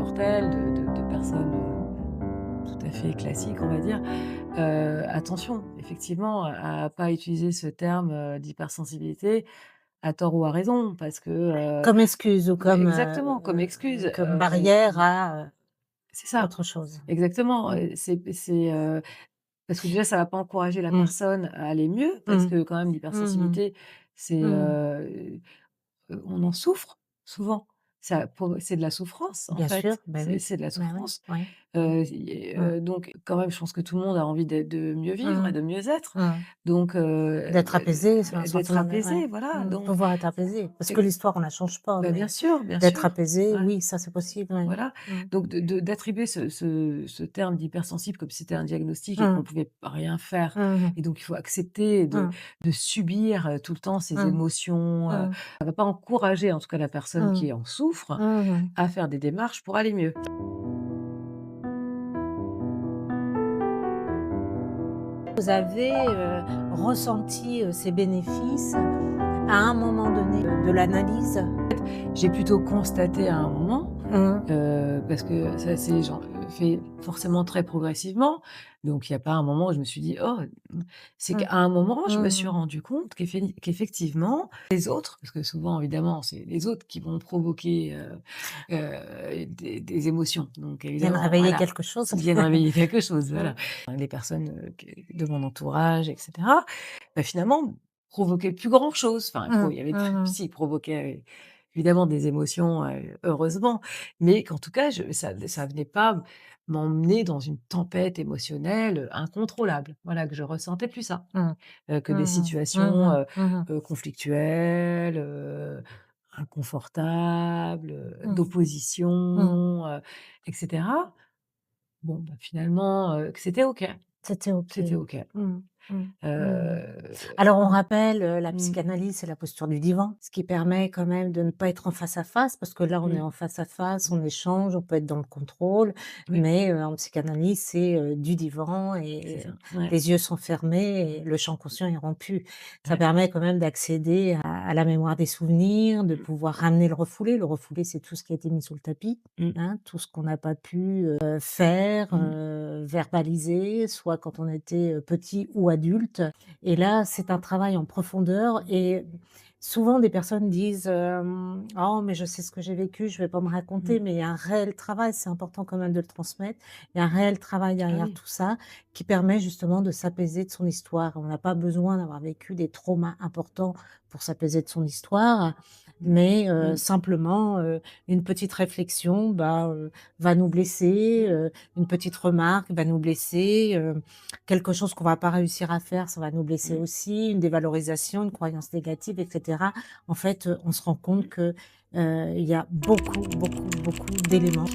mortels, de personnes, tout à fait classiques, on va dire. Attention, effectivement, à pas utiliser ce terme, d'hypersensibilité à tort ou à raison parce que, Comme excuse ou exactement, comme excuse, comme barrière à, c'est ça, autre chose. exactement, Mmh. parce que déjà ça va pas encourager la Mmh. personne à aller mieux parce Mmh. que quand même Mmh mh. l'hypersensibilité c'est, Mmh. on en souffre souvent. C'est de la souffrance en Bien sûr, fait, bah c'est oui. c'est de la Bah oui, souffrance. oui. Mmh. Mmh. Donc quand même, je pense que tout le monde a envie de mieux vivre et Mmh. de mieux être. Mmh. Donc D'être apaisé, c'est un d'être sentiment de ouais. apaisé, voilà, donc Pouvoir être apaisé. Parce que et l'histoire, on la change pas, bah, mais bien d'être sûr, apaisé, ouais, oui, ça c'est possible, oui. voilà. Mmh. Donc d'attribuer ce terme d'hypersensible comme si c'était un diagnostic et qu'on Mmh. pouvait rien faire Mmh mh. et donc il faut accepter Mmh. de subir, tout le temps ces Mmh. émotions, Mmh. ça va pas encourager en tout cas la personne Mmh. qui en souffre Mmh mh. à faire des démarches pour aller mieux. Vous avez, ressenti, ces bénéfices à un moment donné, de l'analyse? J'ai plutôt constaté à un moment, Mmh. parce que ça s'est fait forcément très progressivement. Donc il y a pas un moment où je me suis dit: «Oh!» c'est Mmh. qu'à un moment, je me Mmh suis mh. rendu compte qu'effectivement, les autres, parce que souvent évidemment, c'est les autres qui vont provoquer, des émotions. Donc Viennent évidemment, réveiller voilà, quelque chose. ils viennent réveiller quelque chose, Mmh. voilà. Les personnes, de mon entourage et cetera, bah, finalement, provoquaient plus grand chose. Enfin, Mmh. il y avait Mmh mh. si, provoquaient évidemment des émotions, heureusement, mais qu'en tout cas, ça venait pas m'emmener dans une tempête émotionnelle, incontrôlable. Voilà, que je ressentais plus ça, Mmh. que des Mmh mh. Mmh situations, mh. Mmh mh. conflictuelles, inconfortables, Mmh. Mmh. d'opposition, et cetera. Bon, bah, finalement, que c'était OK, C'était OK. c'était OK. Mmh. Mmh. Mmh. Heu, Alors on rappelle, la mmh, psychanalyse, c'est la posture du divan, ce qui permet quand même de ne pas être en face à face, parce que là, on est mmh, en face à face, on échange, on peut être dans le contrôle, oui, mais en psychanalyse, c'est, du divan c'est et ça, ouais. les yeux sont fermés et le champ conscient est rompu. Ça Ouais. permet quand même d'accéder à la mémoire des souvenirs, de Mmh. pouvoir ramener le refoulé. Le refoulé, c'est tout ce qui a été mis sous le tapis, Mmh. hein, tout ce qu'on n'a pas pu, faire, Mmh. verbaliser, soit quand on était, petit ou adulte. Et là, c'est un travail en profondeur et souvent des personnes disent, «Oh mais je sais ce que j'ai vécu, je vais pas me raconter», Mmh. mais il y a un réel travail, c'est important quand même de le transmettre. Il y a un réel travail Ah derrière oui. tout ça qui permet justement de s'apaiser de son histoire. On n'a pas besoin d'avoir vécu des traumas importants pour s'apaiser de son histoire, Mmh. mais Mmh. simplement, une petite réflexion, va nous blesser, Mmh. une petite remarque va nous blesser, quelque chose qu'on va pas réussir à faire, ça va nous blesser Mmh. aussi, une dévalorisation, une croyance négative et cetera. En fait, on se rend compte Mmh. que, il y a beaucoup, beaucoup, beaucoup d'éléments.